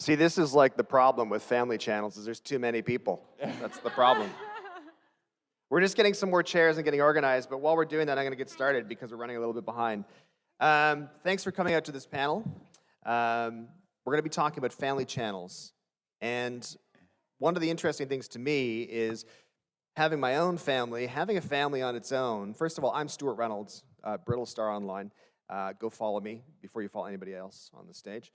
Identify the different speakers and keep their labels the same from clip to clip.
Speaker 1: See, this is like the problem with family channels is there's too many people. That's the problem. We're just getting some more chairs and getting organized, but while we're doing that, I'm going to get started because we're running a little bit behind. Thanks for coming out to this panel. We're going to be talking about family channels. And one of the interesting things to me is having my own family, having a family on its own. First of all, I'm Stuart Reynolds, Brittle Star Online. Go follow me before you follow anybody else on the stage.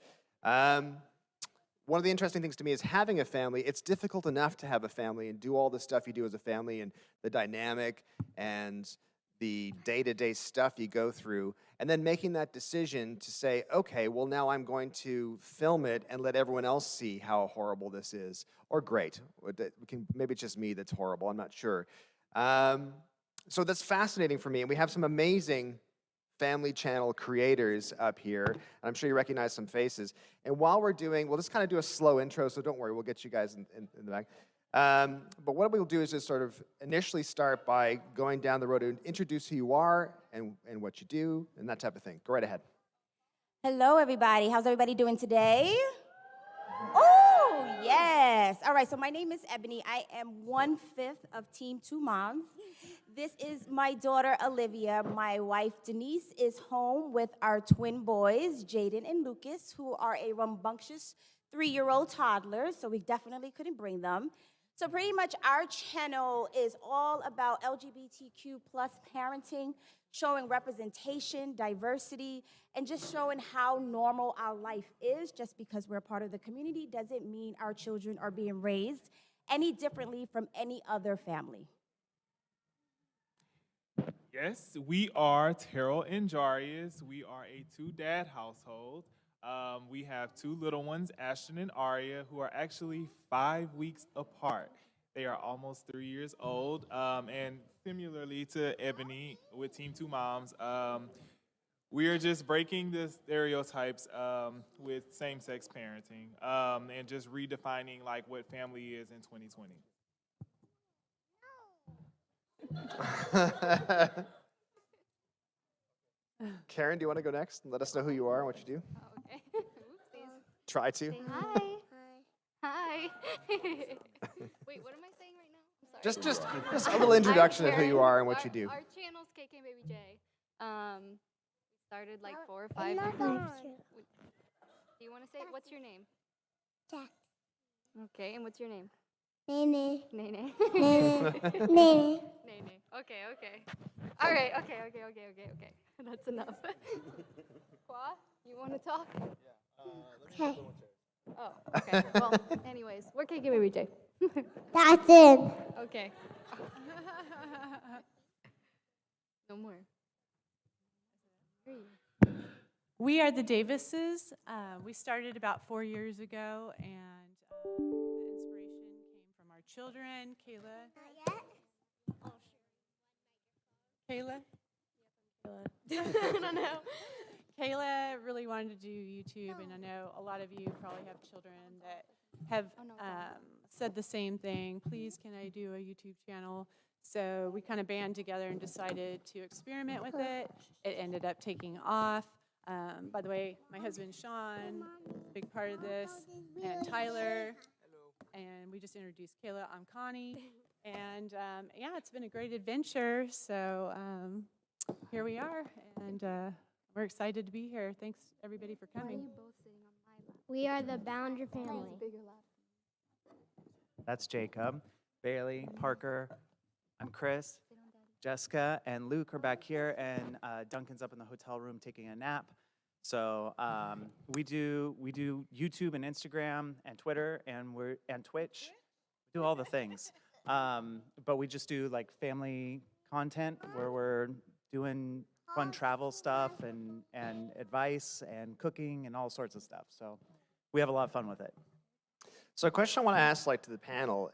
Speaker 1: One of the interesting things to me is having a family. It's difficult enough to have a family and do all the stuff you do as a family and the dynamic and the day-to-day stuff you go through, and then making that decision to say, okay, well now I'm going to film it and let everyone else see how horrible this is, or great. Maybe it's just me that's horrible, I'm not sure. So that's fascinating for me, and we have some amazing family channel creators up here, and I'm sure you recognize some faces. And while we're doing, we'll just kind of do a slow intro, so don't worry, we'll get you guys in the back. But what we'll do is just sort of initially start by going down the road and introduce who you are and what you do and that type of thing. Go right ahead.
Speaker 2: Hello, everybody. How's everybody doing today? Oh, yes. All right, so my name is Ebony. I am 1/5 of Team Two Moms. This is my daughter, Olivia. My wife, Denise, is home with our twin boys, Jaden and Lucas, who are a rambunctious 3-year-old toddler, so we definitely couldn't bring them. So pretty much our channel is all about LGBTQ plus parenting, showing representation, diversity, and just showing how normal our life is. Just because we're part of the community doesn't mean our children are being raised any differently from any other family.
Speaker 3: Yes, we are Terrell and Jarius. We are a two-dad household. We have two little ones, Ashton and Aria, who are actually 5 weeks apart. They are almost 3 years old. And similarly to Ebony with Team Two Moms, we are just breaking the stereotypes with same-sex parenting and just redefining like what family is in 2020.
Speaker 1: Karen, do you want to go next and let us know who you are and what you do?
Speaker 4: Oh, okay. Oopsies.
Speaker 1: Try to.
Speaker 4: Say hi. Hi. Wait, what am I saying right now? I'm sorry.
Speaker 1: Just a little introduction of who you are and what you do.
Speaker 4: Our channel's KK Baby J. We started like 4 or 5 years ago. Do you want to say what's your name?
Speaker 5: Jack.
Speaker 4: Okay, and what's your name?
Speaker 5: Nene.
Speaker 4: Nene.
Speaker 5: Nene.
Speaker 4: Nene. Okay. All right. Okay. That's enough. Qua, you want to talk?
Speaker 5: Okay.
Speaker 4: Oh, okay. Well, anyways, we're KK Baby J.
Speaker 5: That's it.
Speaker 4: Okay. No more.
Speaker 6: We are the Davises. We started about 4 years ago, and the inspiration came from our children. Kayla?
Speaker 4: I don't know.
Speaker 6: Kayla really wanted to do YouTube, and I know a lot of you probably have children that have said the same thing. Please, can I do a YouTube channel? So we kind of band together and decided to experiment with it. It ended up taking off. By the way, my husband Sean is a big part of this, and Tyler. And we just introduced Kayla. I'm Connie. And yeah, it's been a great adventure. So here we are, and we're excited to be here. Thanks, everybody, for coming.
Speaker 5: We are the Bounder family.
Speaker 7: That's Jacob, Bailey, Parker. I'm Chris, Jessica, and Luke are back here, and Duncan's up in the hotel room taking a nap. So we do YouTube and Instagram and Twitter and Twitch. We do all the things, but we just do like family content where we're doing fun travel stuff and advice and cooking and all sorts of stuff. So we have a lot of fun with it.
Speaker 1: So a question I want to ask to the panel,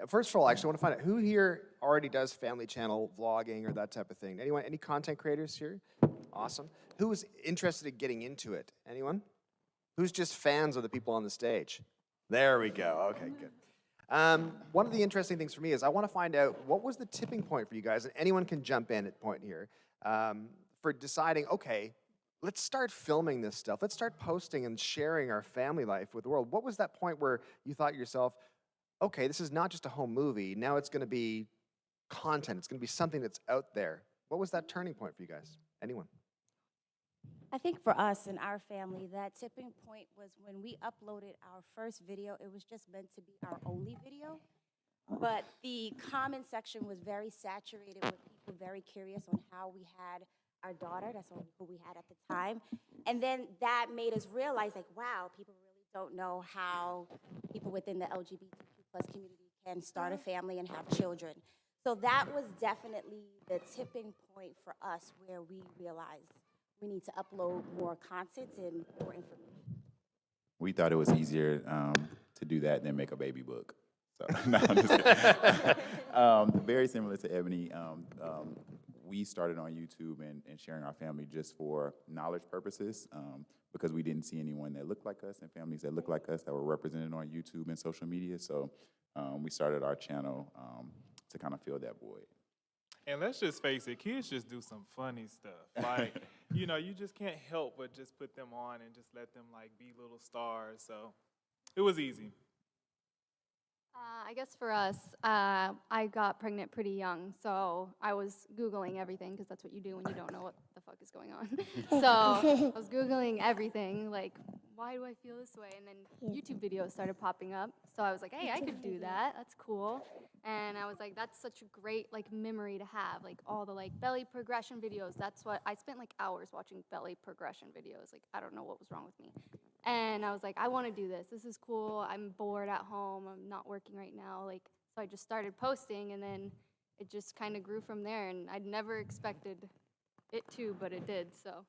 Speaker 1: first of all, actually I want to find out who here already does family channel vlogging or that type of thing. Anyone, any content creators here? Awesome. Who's interested in getting into it? Anyone? Who's just fans of the people on the stage? There we go, okay, good. One of the interesting things for me is I want to find out what was the tipping point for you guys, and anyone can jump in at point here, for deciding, okay, let's start filming this stuff. Let's start posting and sharing our family life with the world. What was that point where you thought to yourself, okay, this is not just a home movie. Now it's going to be content. It's going to be something that's out there. What was that turning point for you guys? Anyone?
Speaker 2: I think for us and our family, that tipping point was when we uploaded our first video. It was just meant to be our only video. But the comment section was very saturated with people very curious on how we had our daughter. That's who we had at the time. And then that made us realize, like, wow, people really don't know how people within the LGBTQ plus community can start a family and have children. So that was definitely the tipping point for us where we realized we need to upload more content and more information.
Speaker 8: We thought it was easier to do that than make a baby book. So, no, I'm just kidding. Very similar to Ebony. We started on YouTube and sharing our family just for knowledge purposes because we didn't see anyone that looked like us and families that looked like us that were represented on YouTube and social media. So we started our channel to kind of fill that void.
Speaker 3: And let's just face it, kids just do some funny stuff. Like, you know, you just can't help but just put them on and just let them like be little stars. So it was easy.
Speaker 4: I guess for us, I got pregnant pretty young, so I was Googling everything, because that's what you do when you don't know what the fuck is going on. So I was Googling everything, like, why do I feel this way? And then YouTube videos started popping up, so I was like, hey, I could do that. That's cool. And I was like, that's such a great, like, memory to have, like, all the, like, belly progression videos. That's what, I spent, like, hours watching belly progression videos. Like, I don't know what was wrong with me. And I was like, I want to do this. This is cool. I'm bored at home. I'm not working right now. Like, so I just started posting, and then it just kind of grew from there. And I'd never expected it to, but it did. So.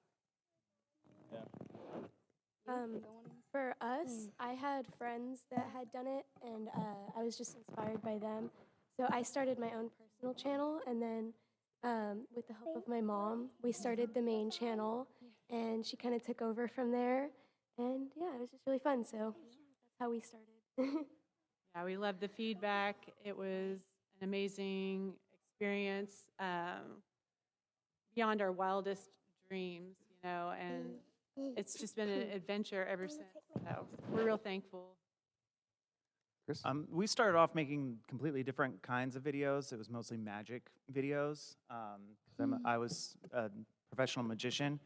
Speaker 9: For us, I had friends that had done it, and I was just inspired by them. So I started my own personal channel, and then with the help of my mom, we started the main channel, and she kind of took over from there. And yeah, it was just really fun. So that's how we started.
Speaker 6: Yeah, we loved the feedback. It was an amazing experience, beyond our wildest dreams, you know, and it's just been an adventure ever since. So we're real thankful.
Speaker 1: Chris?
Speaker 7: We started off making completely different kinds of videos. It was mostly magic videos. 'Cause I was a professional magician.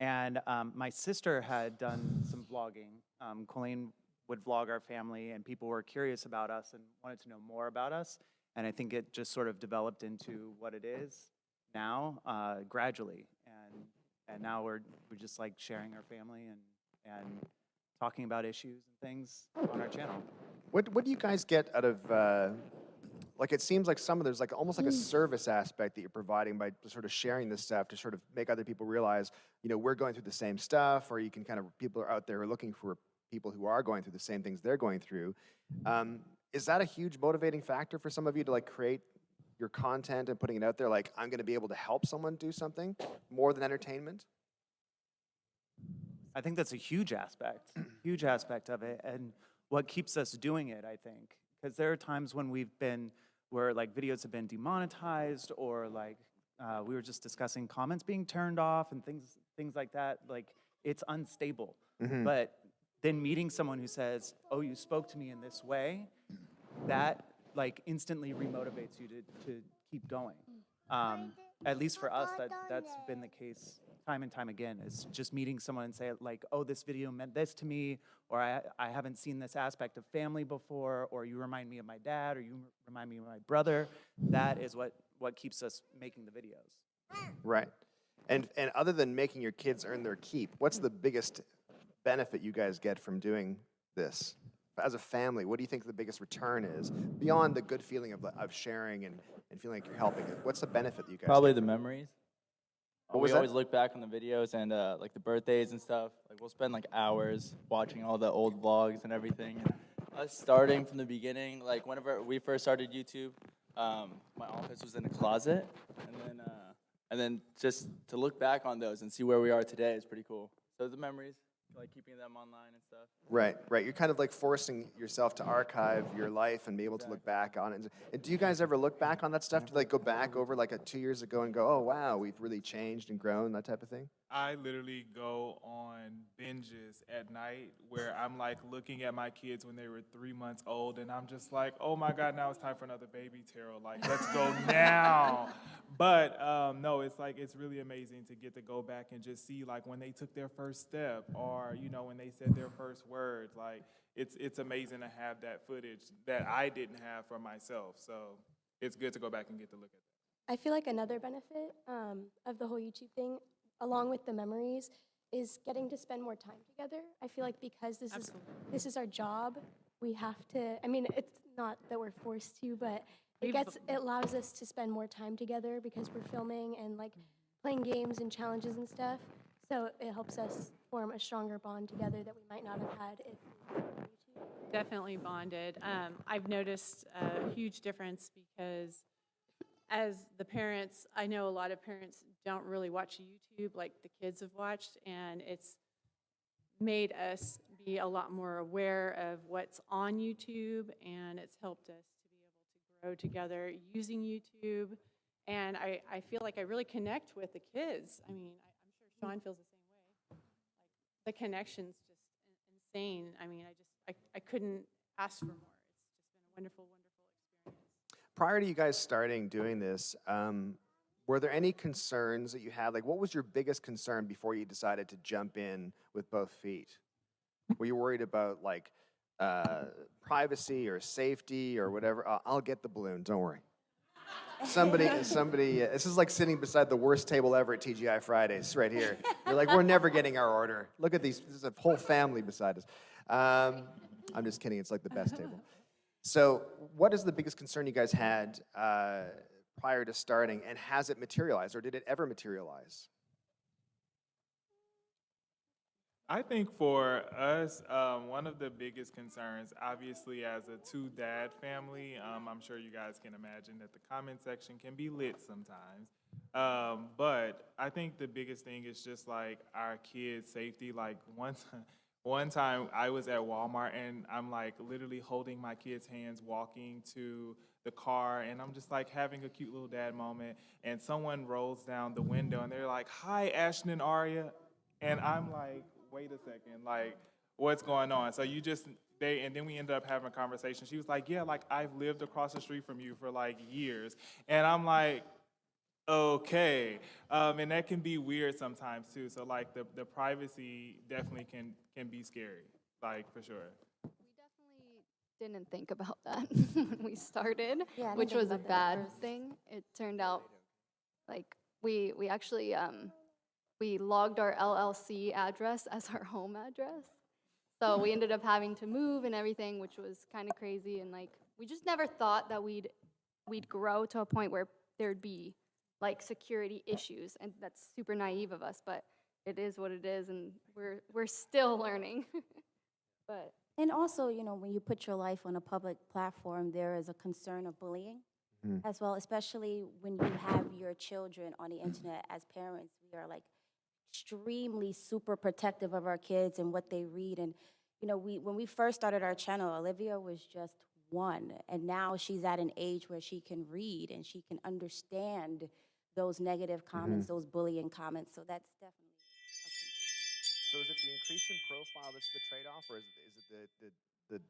Speaker 7: And my sister had done some vlogging. Colleen would vlog our family, and people were curious about us and wanted to know more about us. And I think it just sort of developed into what it is now, gradually. And now we're just like sharing our family and talking about issues and things on our channel.
Speaker 1: What do you guys get out of, like it seems like there's like almost like a service aspect that you're providing by sort of sharing this stuff to sort of make other people realize, you know, we're going through the same stuff, or you can kind of, people are out there looking for people who are going through the same things they're going through. Is that a huge motivating factor for some of you to like create your content and putting it out there? Like, I'm going to be able to help someone do something more than entertainment?
Speaker 7: I think that's a huge aspect of it, and what keeps us doing it, I think. Because there are times when where like videos have been demonetized, or like we were just discussing comments being turned off and things like that. Like, it's unstable.
Speaker 1: Mm-hmm.
Speaker 7: But then meeting someone who says, oh, you spoke to me in this way, that like instantly remotivates you to keep going. At least for us, that's been the case time and time again, is just meeting someone and say like, oh, this video meant this to me, or I haven't seen this aspect of family before, or you remind me of my dad, or you remind me of my brother. That is what keeps us making the videos.
Speaker 1: Right. And other than making your kids earn their keep, what's the biggest benefit you guys get from doing this? As a family, what do you think the biggest return is, beyond the good feeling of sharing and feeling like you're helping it? What's the benefit that you guys
Speaker 10: Probably
Speaker 1: get?
Speaker 10: the memories.
Speaker 1: What was
Speaker 10: we
Speaker 1: that?
Speaker 10: always look back on the videos and like the birthdays and stuff. Like, we'll spend like hours watching all the old vlogs and everything. And us starting from the beginning, like whenever we first started YouTube, my office was in a closet, and then just to look back on those and see where we are today is pretty cool. So the memories, like keeping them online and stuff.
Speaker 1: Right. You're kind of like forcing yourself to archive your life and be able to look back on it. And do you guys ever look back on that stuff, to like go back over like 2 years ago and go, oh wow, we've really changed and grown, that type of thing?
Speaker 3: I literally go on binges at night where I'm like looking at my kids when they were 3 months old, and I'm just like, oh my God, now it's time for another baby, Terrell. Like, let's go now. But no, it's like, it's really amazing to get to go back and just see like when they took their first step, or, you know, when they said their first words. Like, it's amazing to have that footage that I didn't have for myself. So it's good to go back and get to look at that.
Speaker 9: I feel like another benefit of the whole YouTube thing, along with the memories, is getting to spend more time together. I feel like because this is our job, we have to. I mean, it's not that we're forced to, but it allows us to spend more time together because we're filming and like playing games and challenges and stuff. So it helps us form a stronger bond together that we might not have had if we were on YouTube.
Speaker 6: Definitely bonded. I've noticed a huge difference because as the parents, I know a lot of parents don't really watch YouTube like the kids have watched, and it's made us be a lot more aware of what's on YouTube, and it's helped us to be able to grow together using YouTube. And I feel like I really connect with the kids. I mean, I'm sure Sean feels the same way. Like, the connection's just insane. I mean, I couldn't ask for more. It's just been a wonderful, wonderful experience.
Speaker 1: Prior to you guys starting doing this, were there any concerns that you had? Like, what was your biggest concern before you decided to jump in with both feet? Were you worried about like privacy or safety or whatever? I'll get the balloon, don't worry. Somebody, this is like sitting beside the worst table ever at TGI Fridays right here. You're like, we're never getting our order. Look at these, there's a whole family beside us. I'm just kidding, it's like the best table. So what is the biggest concern you guys had prior to starting, and has it materialized, or did it ever materialize?
Speaker 3: I think for us, one of the biggest concerns, obviously as a two-dad family, I'm sure you guys can imagine that the comment section can be lit sometimes. But I think the biggest thing is just like our kids' safety. Like one time I was at Walmart and I'm like literally holding my kids' hands walking to the car, and I'm just like having a cute little dad moment, and someone rolls down the window and they're like, "Hi, Ashton and Aria," and I'm like, wait a second, like, what's going on? So and then we ended up having a conversation. She was like, yeah, like, I've lived across the street from you for like years. And I'm like, okay. And that can be weird sometimes too. So like the privacy definitely can be scary, like, for sure.
Speaker 4: We definitely didn't think about that when we started,
Speaker 2: Yeah, I didn't
Speaker 4: which
Speaker 2: think
Speaker 4: was a
Speaker 2: about that at
Speaker 4: bad
Speaker 2: first.
Speaker 4: thing. It turned out like we actually we logged our LLC address as our home address. So we ended up having to move and everything, which was kind of crazy. And like, we just never thought that we'd grow to a point where there'd be like security issues. And that's super naive of us, but it is what it is. And we're still learning. But
Speaker 2: And also, you know, when you put your life on a public platform, there is a concern of bullying as well, especially when you have your children on the internet. As parents, we are like extremely super protective of our kids and what they read. And, you know, when we first started our channel, Olivia was just 1, and now she's at an age where she can read and she can understand those negative comments, those bullying comments. So that's definitely a concern.
Speaker 1: So is it the increase in profile that's the trade-off, or is it the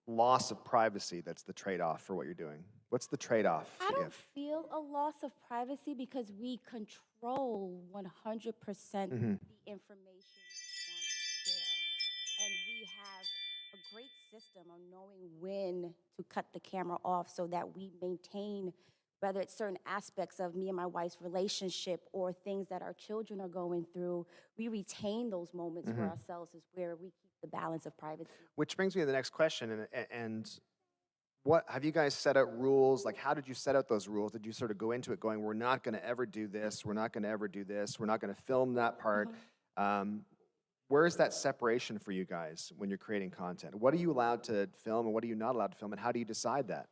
Speaker 1: loss of privacy that's the trade-off for what you're doing? What's the trade-off?
Speaker 2: I don't feel a loss of privacy because we control 100% the information we want to share. And we have a great system on knowing when to cut the camera off so that we maintain, whether it's certain aspects of me and my wife's relationship or things that our children are going through, we retain those moments for ourselves, is where we keep the balance of privacy.
Speaker 1: Which brings me to the next question, and what have you guys set out rules? Like, how did you set out those rules? Did you sort of go into it going, we're not going to ever do this, we're not going to ever do this, we're not going to film that part? Where is that separation for you guys when you're creating content? What are you allowed to film and what are you not allowed to film, and how do you decide that?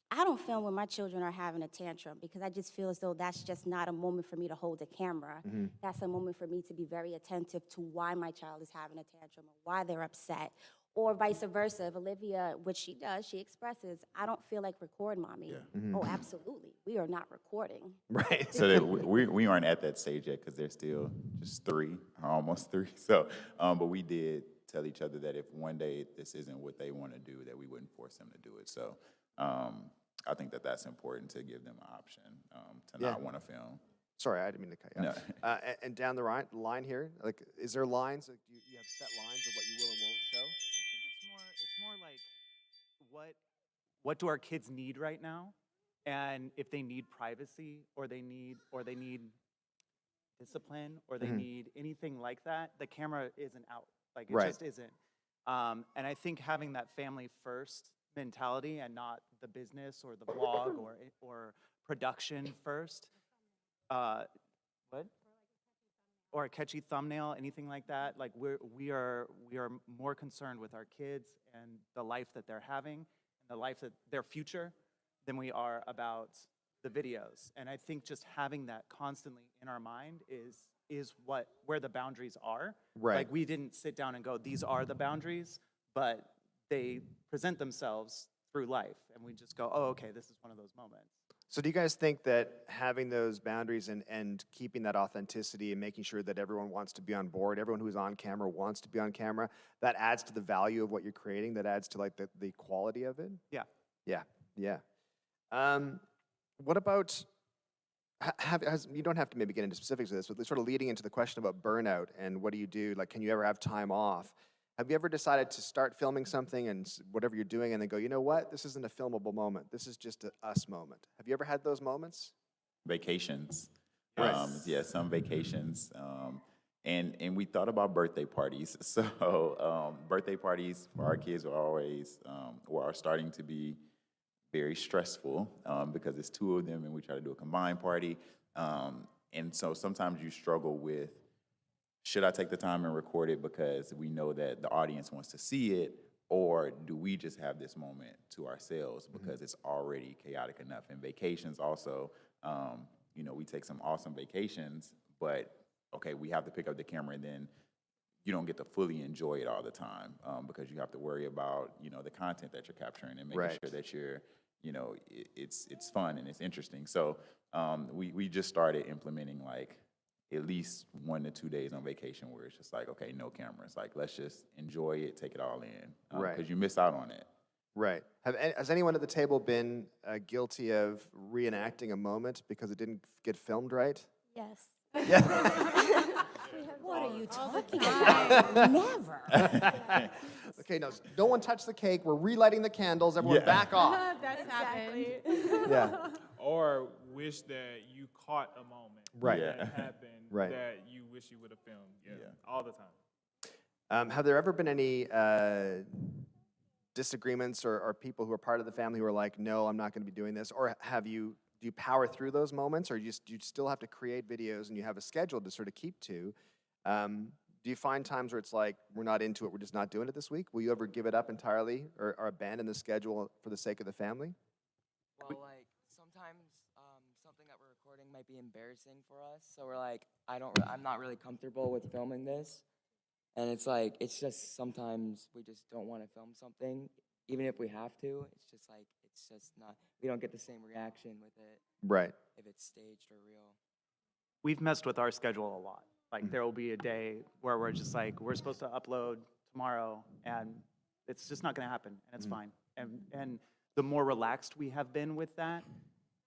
Speaker 2: I don't film when my children are having a tantrum because I just feel as though that's just not a moment for me to hold a camera. That's a moment for me to be very attentive to why my child is having a tantrum or why they're upset, Or vice versa, if Olivia, which she does, she expresses, I don't feel like record, mommy. Oh, absolutely. We are not recording.
Speaker 1: Right.
Speaker 8: So that we aren't at that stage yet because they're still just 3, or almost 3. So, but we did tell each other that if one day this isn't what they want to do, that we wouldn't force them to do it. So, I think that that's important to give them an option to not want to film.
Speaker 1: Sorry, I didn't mean to cut you
Speaker 8: No.
Speaker 1: off. And down the line here, like, is there lines? Like, you have set lines of what you will and won't show?
Speaker 7: I think it's more like what do our kids need right now, and if they need privacy or they need discipline or they need anything like that, the camera isn't out. Like it
Speaker 1: Right.
Speaker 7: just isn't. And I think having that family first mentality and not the business or the vlog or production first. What? Or a catchy thumbnail, anything like that. Like we are more concerned with our kids and the life that they're having and the life that their future than we are about the videos. And I think just having that constantly in our mind is where the boundaries are.
Speaker 1: Right.
Speaker 7: Like we didn't sit down and go, these are the boundaries, but they present themselves through life, and we just go, oh, okay, this is one of those moments.
Speaker 1: So do you guys think that having those boundaries and keeping that authenticity and making sure that everyone wants to be on board, everyone who's on camera wants to be on camera, that adds to the value of what you're creating, that adds to like the quality of it?
Speaker 7: Yeah.
Speaker 1: Yeah. What about, you don't have to maybe get into specifics of this, but sort of leading into the question about burnout and what do you do? Like, can you ever have time off? Have you ever decided to start filming something and whatever you're doing and then go, you know what, this isn't a filmable moment. This is just a us moment. Have you ever had those moments?
Speaker 8: Vacations.
Speaker 1: Right.
Speaker 8: Yeah, some vacations. And we thought about birthday parties. So birthday parties for our kids are always, or are starting to be very stressful because it's 2 of them and we try to do a combined party. And so sometimes you struggle with, should I take the time and record it because we know that the audience wants to see it, or do we just have this moment to ourselves because it's already chaotic enough? And vacations also, you know, we take some awesome vacations, but okay, we have to pick up the camera and then you don't get to fully enjoy it all the time because you have to worry about, you know, the content that you're capturing and making sure that you're, you know, it's fun and it's interesting. So we just started implementing like at least 1 to 2 days on vacation where it's just like, okay, no cameras. Like, let's just enjoy it, take it all in. Because you miss out on it.
Speaker 1: Right. Has anyone at the table been guilty of reenacting a moment because it didn't get filmed right?
Speaker 5: Yes.
Speaker 1: Yeah.
Speaker 2: What are you talking about? Never.
Speaker 1: Okay, no one touch the cake. We're relighting the candles. Everyone back off.
Speaker 6: That's happened.
Speaker 1: Yeah.
Speaker 3: Or wish that you caught a moment
Speaker 1: Right.
Speaker 3: that happened
Speaker 1: Right.
Speaker 3: that you wish you would have filmed. Yeah, all the time.
Speaker 1: Have there ever been any disagreements or people who are part of the family who are like, no, I'm not going to be doing this? Or do you power through those moments, or do you still have to create videos and you have a schedule to sort of keep to? Do you find times where it's like, we're not into it, we're just not doing it this week? Will you ever give it up entirely or abandon the schedule for the sake of the family?
Speaker 11: Well, like, sometimes something that we're recording might be embarrassing for us, so we're like, I'm not really comfortable with filming this, and it's like, it's just sometimes we just don't want to film something, even if we have to. It's just like, it's just not, we don't get the same reaction with it.
Speaker 1: Right.
Speaker 11: If it's staged or real.
Speaker 7: We've messed with our schedule a lot. Like there will be a day where we're just like, we're supposed to upload tomorrow and it's just not gonna happen and it's fine. And the more relaxed we have been with that,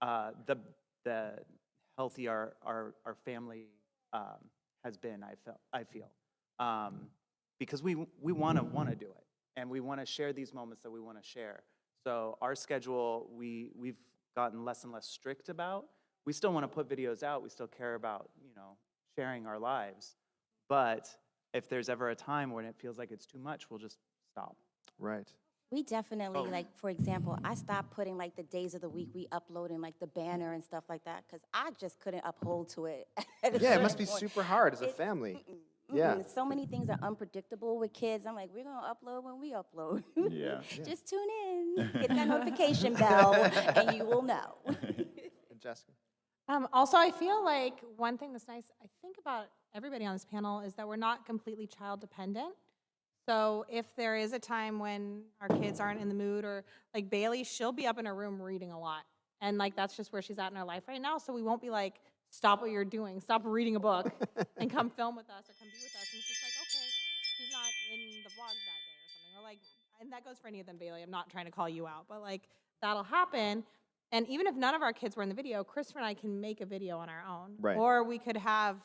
Speaker 7: the healthier our family has been, I feel. Because we wanna do it and we wanna share these moments that we wanna share. So our schedule, we've gotten less and less strict about. We still wanna put videos out, we still care about, you know, sharing our lives. But if there's ever a time when it feels like it's too much, we'll just stop.
Speaker 1: Right.
Speaker 2: We definitely, like, for example, I stopped putting, like, the days of the week we upload and, like, the banner and stuff like that because I just couldn't uphold to it.
Speaker 1: Yeah, it must be super hard as a family. Yeah.
Speaker 2: So many things are unpredictable with kids. I'm like, we're going to upload when we upload.
Speaker 8: Yeah.
Speaker 2: Just tune in, hit that notification bell, and you will know.
Speaker 1: And Jessica?
Speaker 6: Also, I feel like one thing that's nice, I think about everybody on this panel, is that we're not completely child dependent.
Speaker 12: So if there is a time when our kids aren't in the mood, or like Bailey, she'll be up in her room reading a lot. And like that's just where she's at in her life right now. So we won't be like, stop what you're doing, stop reading a book and come film with us or come be with us. And it's just like, okay, she's not in the vlog that day or something. Or like, and that goes for any of them, Bailey. I'm not trying to call you out, but like that'll happen. And even if none of our kids were in the video, Christopher and I can make a video on our own.
Speaker 1: Right.
Speaker 12: Or we could have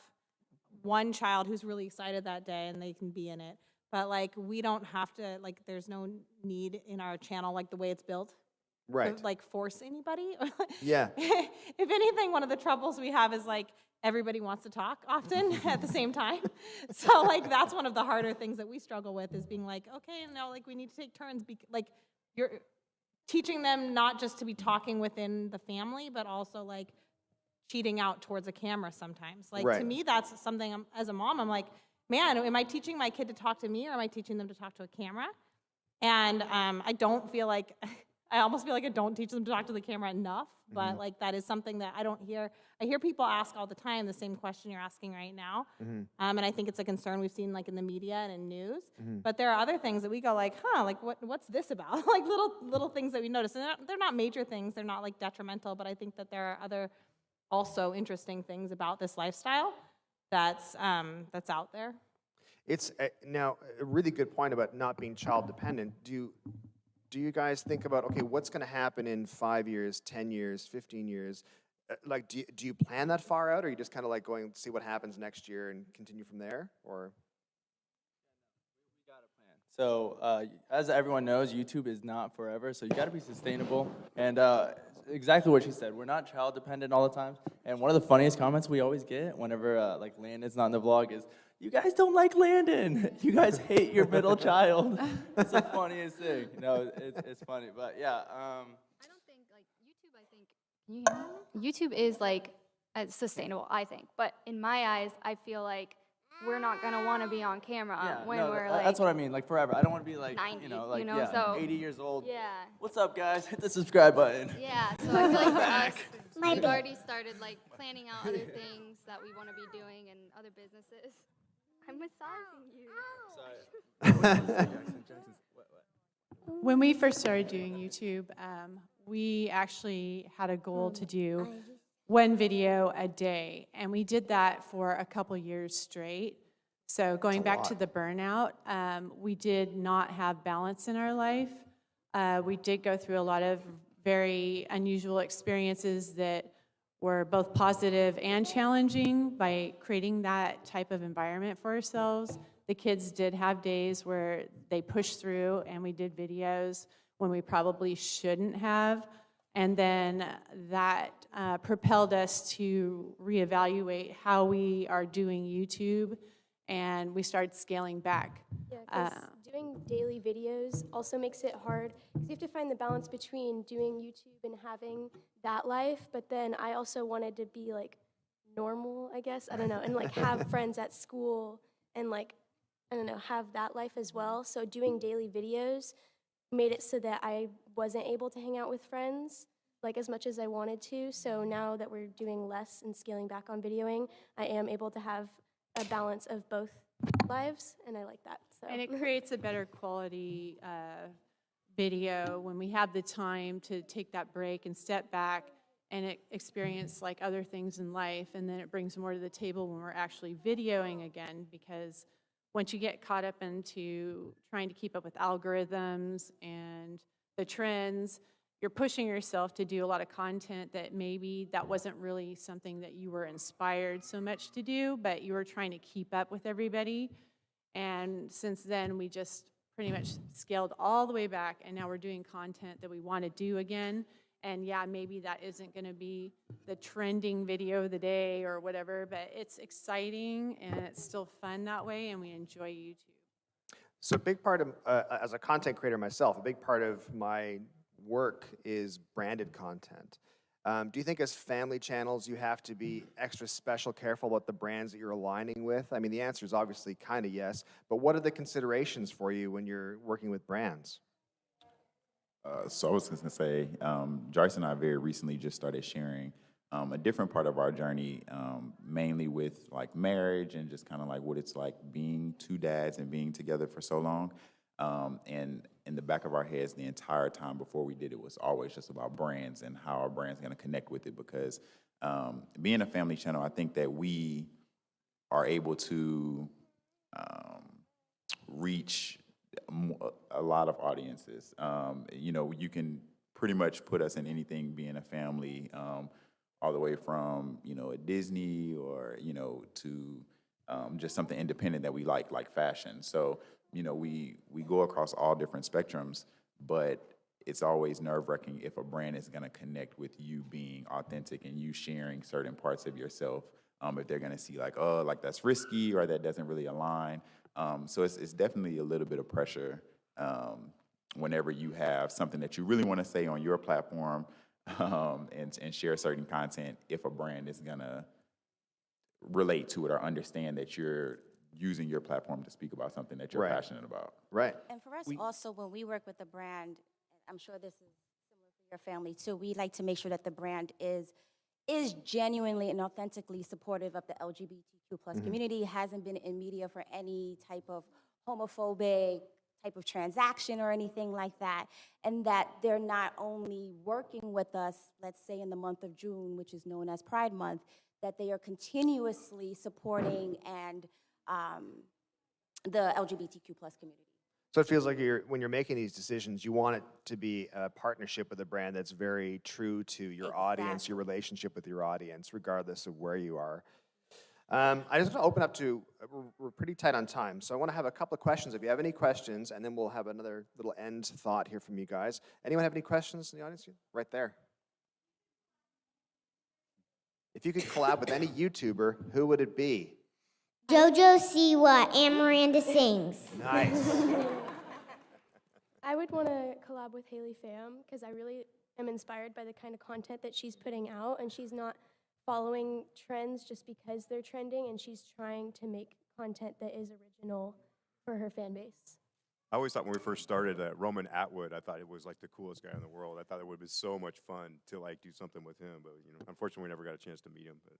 Speaker 12: one child who's really excited that day and they can be in it. But like we don't have to, like there's no need in our channel, like the way it's built,
Speaker 1: Right.
Speaker 12: to like force anybody.
Speaker 1: Yeah.
Speaker 12: If anything, one of the troubles we have is like everybody wants to talk often at the same time. So like that's one of the harder things that we struggle with, is being like, okay, no, like we need to take turns. Like you're teaching them not just to be talking within the family, but also like cheating out towards a camera sometimes. Like to
Speaker 1: Right.
Speaker 12: me, that's something as a mom, I'm like, man, am I teaching my kid to talk to me, or am I teaching them to talk to a camera? And I don't feel like, I almost feel like I don't teach them to talk to the camera enough, but like that is something that I don't hear. I hear people ask all the time the same question you're asking right now. And I think it's a concern we've seen like in the media and in news. But there are other things that we go like, like what's this about? Like little things that we notice. And they're not major things, they're not like detrimental, but I think that there are other also interesting things about this lifestyle that's out there.
Speaker 1: It's now a really good point about not being child dependent. Do you guys think about, okay, what's going to happen in 5 years, 10 years, 15 years? Like, do you plan that far out, or are you just kind of like going to see what happens next year and continue from there? Or
Speaker 10: So as everyone knows, YouTube is not forever, so you got to be sustainable. And exactly what she said, we're not child dependent all the time. And one of the funniest comments we always get whenever like Landon's not in the vlog is, "You guys don't like Landon. You guys hate your middle child." It's the funniest thing. No, it's funny, but yeah.
Speaker 4: I don't think like YouTube. I think can you hear me? YouTube is like sustainable, I think. But in my eyes, I feel like we're not gonna want to be on camera when we're like.
Speaker 10: That's what I mean, like forever. I don't want to be like
Speaker 4: 90,
Speaker 10: so 80 years old.
Speaker 4: Yeah.
Speaker 10: What's up, guys? Hit the subscribe button.
Speaker 4: Yeah, so I feel like for us, we've already started like planning out other things that we want to be doing and other businesses. I'm massaging you.
Speaker 10: Sorry.
Speaker 6: When we first started doing YouTube, we actually had a goal to do one video a day, and we did that for a couple years straight. So going back to the burnout, we did not have balance in our life. We did go through a lot of very unusual experiences that were both positive and challenging by creating that type of environment for ourselves. The kids did have days where they pushed through and we did videos when we probably shouldn't have. And then that propelled us to reevaluate how we are doing YouTube, and we started scaling back.
Speaker 9: Yeah, 'cause doing daily videos also makes it hard, because you have to find the balance between doing YouTube and having that life, but then I also wanted to be like normal, I guess, I don't know, and like have friends at school and like, I don't know, have that life as well. So doing daily videos made it so that I wasn't able to hang out with friends like as much as I wanted to. So now that we're doing less and scaling back on videoing, I am able to have a balance of both lives, and I like that. So.
Speaker 6: And it creates a better quality video when we have the time to take that break and step back and experience like other things in life, and then it brings more to the table when we're actually videoing again, because once you get caught up into trying to keep up with algorithms and the trends, you're pushing yourself to do a lot of content that maybe that wasn't really something that you were inspired so much to do, but you were trying to keep up with everybody. And since then, we just pretty much scaled all the way back, and now we're doing content that we want to do again. And yeah, maybe that isn't going to be the trending video of the day or whatever, but it's exciting and it's still fun that way, and we enjoy YouTube.
Speaker 1: So a big part of, as a content creator myself, a big part of my work is branded content. Do you think as family channels you have to be extra special careful about the brands that you're aligning with? I mean, the answer is obviously kind of yes, but what are the considerations for you when you're working with brands?
Speaker 8: So I was just going to say, Joyce and I very recently just started sharing a different part of our journey, mainly with like marriage and just kind of like what it's like being two dads and being together for so long. And in the back of our heads the entire time before we did it was always just about brands and how our brand's gonna connect with it, because being a family channel, I think that we are able to reach a lot of audiences. You know, you can pretty much put us in anything being a family, all the way from, you know, a Disney or, you know, to just something independent that we like fashion. So, you know, we go across all different spectrums, but it's always nerve-wracking if a brand is gonna connect with you being authentic and you sharing certain parts of yourself, if they're gonna see like, oh, like that's risky or that doesn't really align. So it's definitely a little bit of pressure whenever you have something that you really wanna say on your platform, and share certain content, if a brand is gonna relate to it or understand that you're using your platform to speak about something that you're
Speaker 1: Right.
Speaker 8: passionate about.
Speaker 1: Right.
Speaker 2: And for us also, when we work with a brand, I'm sure this is similar for your family too, we like to make sure that the brand is genuinely and authentically supportive of the LGBTQ plus community, hasn't been in media for any type of homophobic type of transaction or anything like that, and that they're not only working with us, let's say in the month of June, which is known as Pride Month, that they are continuously supporting and the LGBTQ plus community.
Speaker 1: So it feels like when you're making these decisions, you want it to be a partnership with a brand that's very true to your audience, your relationship with your audience, regardless of where you are. I just want to open up to, we're pretty tight on time, so I want to have a couple of questions. If you have any questions, and then we'll have another little end thought here from you guys. Anyone have any questions in the audience? Right there. If you could collab with any YouTuber, who would it be?
Speaker 5: JoJo Siwa and Miranda Sings.
Speaker 1: Nice.
Speaker 9: I would want to collab with Haley Pham because I really am inspired by the kind of content that she's putting out, and she's not following trends just because they're trending, and she's trying to make content that is original for her fan base.
Speaker 13: I always thought when we first started Roman Atwood, I thought it was like the coolest guy in the world. I thought it would be so much fun to like do something with him, but you know, unfortunately, we never got a chance to meet him. But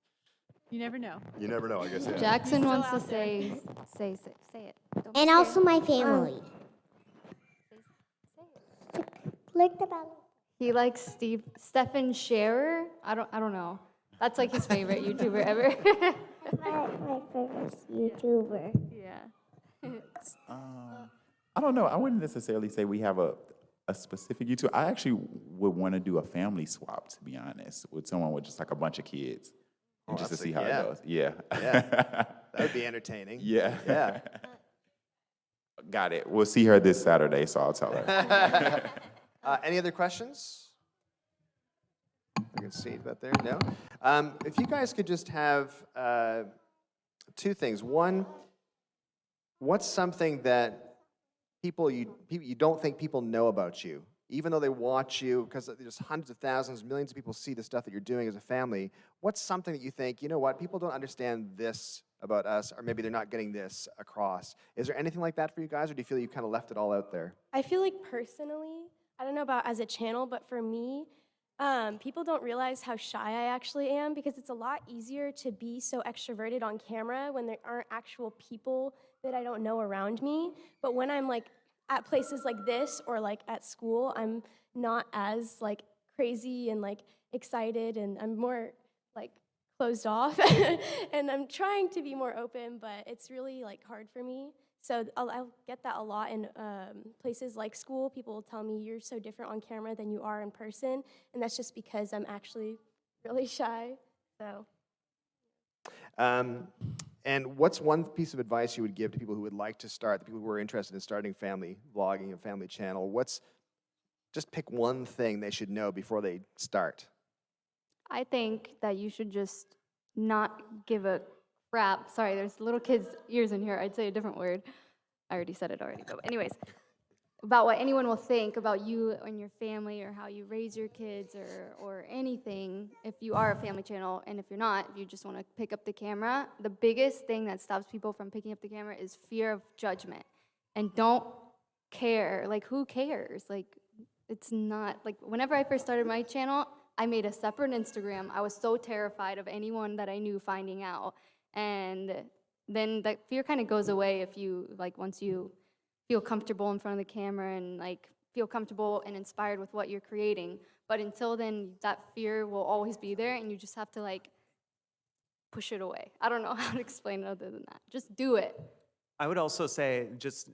Speaker 6: You never know.
Speaker 13: you never know, I guess. Yeah.
Speaker 4: Jackson
Speaker 6: He's
Speaker 4: wants
Speaker 6: still
Speaker 4: to
Speaker 6: out there.
Speaker 4: say it. Don't be
Speaker 5: And
Speaker 4: scared.
Speaker 5: also my family. Click the bell.
Speaker 4: He likes Stephen Sharer. I don't know. That's like his favorite YouTuber ever.
Speaker 5: My favorite YouTuber.
Speaker 4: Yeah.
Speaker 8: I don't know. I wouldn't necessarily say we have a specific YouTube. I actually would want to do a family swap, to be honest, with someone with just like a bunch of kids, and just to
Speaker 1: that's
Speaker 8: see
Speaker 1: a-
Speaker 8: how
Speaker 1: yeah.
Speaker 8: it goes. Yeah.
Speaker 1: Yeah. That would be entertaining.
Speaker 8: Yeah.
Speaker 1: Yeah.
Speaker 8: Got it. We'll see her this Saturday, so I'll tell her.
Speaker 1: Any other questions? I can see that there. No? If you guys could just have two things. One, what's something that people you don't think people know about you, even though they watch you, because there's hundreds of thousands, millions of people see the stuff that you're doing as a family. What's something that you think, you know what, people don't understand this about us, or maybe they're not getting this across? Is there anything like that for you guys, or do you feel you kind of left it all out there?
Speaker 9: I feel like personally, I don't know about as a channel, but for me, people don't realize how shy I actually am, because it's a lot easier to be so extroverted on camera when there aren't actual people that I don't know around me. But when I'm like at places like this or like at school, I'm not as like crazy and like excited, and I'm more like closed off. And I'm trying to be more open, but it's really like hard for me. So I'll get that a lot in places like school. People will tell me, you're so different on camera than you are in person. And that's just because I'm actually really shy. So.
Speaker 1: And what's one piece of advice you would give to people who would like to start, the people who are interested in starting family vlogging, a family channel? Just pick one thing they should know before they start.
Speaker 4: I think that you should just not give a crap. Sorry, there's little kids' ears in here. I'd say a different word. I already said it already. But anyways, about what anyone will think about you and your family, or how you raise your kids, or anything, if you are a family channel. And if you're not, if you just want to pick up the camera, the biggest thing that stops people from picking up the camera is fear of judgment. And don't care. Like, who cares? Like, it's not, like, whenever I first started my channel, I made a separate Instagram. I was so terrified of anyone that I knew finding out. And then that fear kind of goes away if you, like, once you feel comfortable in front of the camera and, like, feel comfortable and inspired with what you're creating. But until then, that fear will always be there, and you just have to, like, push it away. I don't know how to explain it other than that. Just do it.
Speaker 7: I would also say, just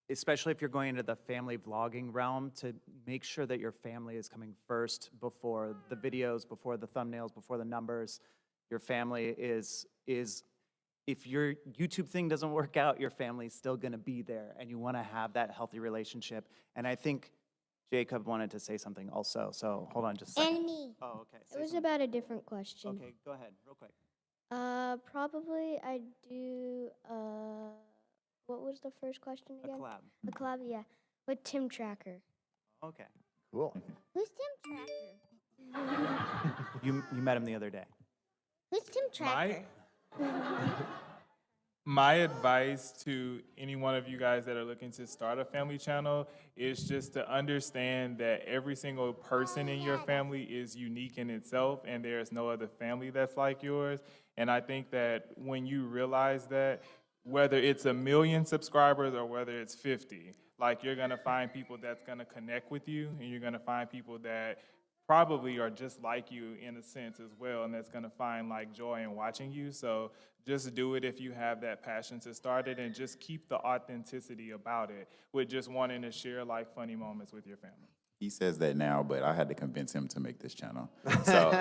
Speaker 7: especially if you're going into the family vlogging realm, to make sure that your family is coming first before the videos, before the thumbnails, before the numbers. Your family is if your YouTube thing doesn't work out, your family's still gonna be there, and you wanna have that healthy relationship. And I think Jacob wanted to say something also, so hold on just a second.
Speaker 5: And me.
Speaker 7: Oh, okay.
Speaker 5: It was about a different question.
Speaker 7: Okay, go ahead, real quick.
Speaker 5: Probably I'd do, what was the first question
Speaker 7: A
Speaker 5: again?
Speaker 7: collab.
Speaker 5: A collab, yeah, with Tim Tracker.
Speaker 7: Okay.
Speaker 1: Cool.
Speaker 5: Who's Tim Tracker?
Speaker 7: You met him the other day.
Speaker 5: Who's Tim Tracker?
Speaker 3: My advice to any one of you guys that are looking to start a family channel is just to understand that every single person in your family is unique in itself, and there's no other family that's like yours. And I think that when you realize that, whether it's 1 million subscribers or whether it's 50, like, you're gonna find people that's gonna connect with you, and you're gonna find people that probably are just like you in a sense as well, and that's gonna find, like, joy in watching you. So just do it if you have that passion to start it, and just keep the authenticity about it with just wanting to share, like, funny moments with your family.
Speaker 8: He says that now, but I had to convince him to make this channel. So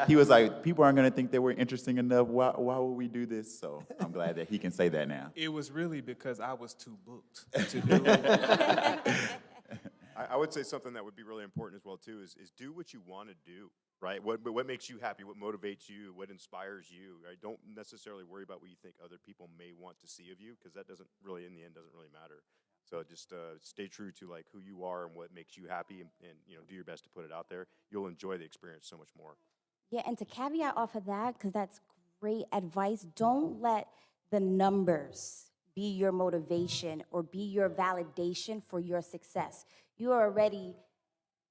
Speaker 8: he was like, people aren't gonna think that we're interesting enough. Why would we do this? So I'm glad that he can say that now.
Speaker 3: It was really because I was too booked to do it.
Speaker 13: I would say something that would be really important as well too is do what you want to do, right? What makes you happy, what motivates you, what inspires you, right? Don't necessarily worry about what you think other people may want to see of you, because that doesn't really, in the end, doesn't really matter. So just stay true to, like, who you are and what makes you happy, and do your best to put it out there. You'll enjoy the experience so much more.
Speaker 2: Yeah, and to caveat off of that, because that's great advice, don't let the numbers be your motivation or be your validation for your success. You are already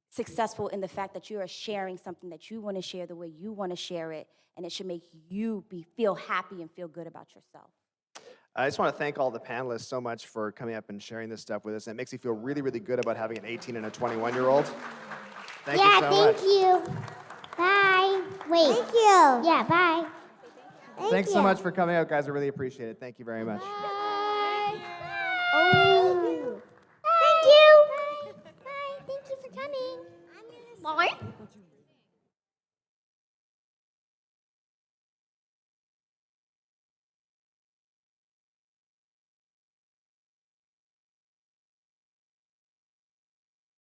Speaker 2: successful in the fact that you are sharing something that you want to share the way you want to share it, and it should make you feel happy and feel good about yourself.
Speaker 1: I just want to thank all the panelists so much for coming up and sharing this stuff with us. And it makes me feel really, really good about having an 18 and a 21-year-old. Thank you so much.
Speaker 5: Thank you. Bye. Wait. Thank you. Yeah, bye.
Speaker 1: Thanks so much for coming out, guys. I really appreciate it. Thank you very much.
Speaker 5: Bye. Oh. Thank you. Bye. Bye. Thank you for coming.
Speaker 4: Bye.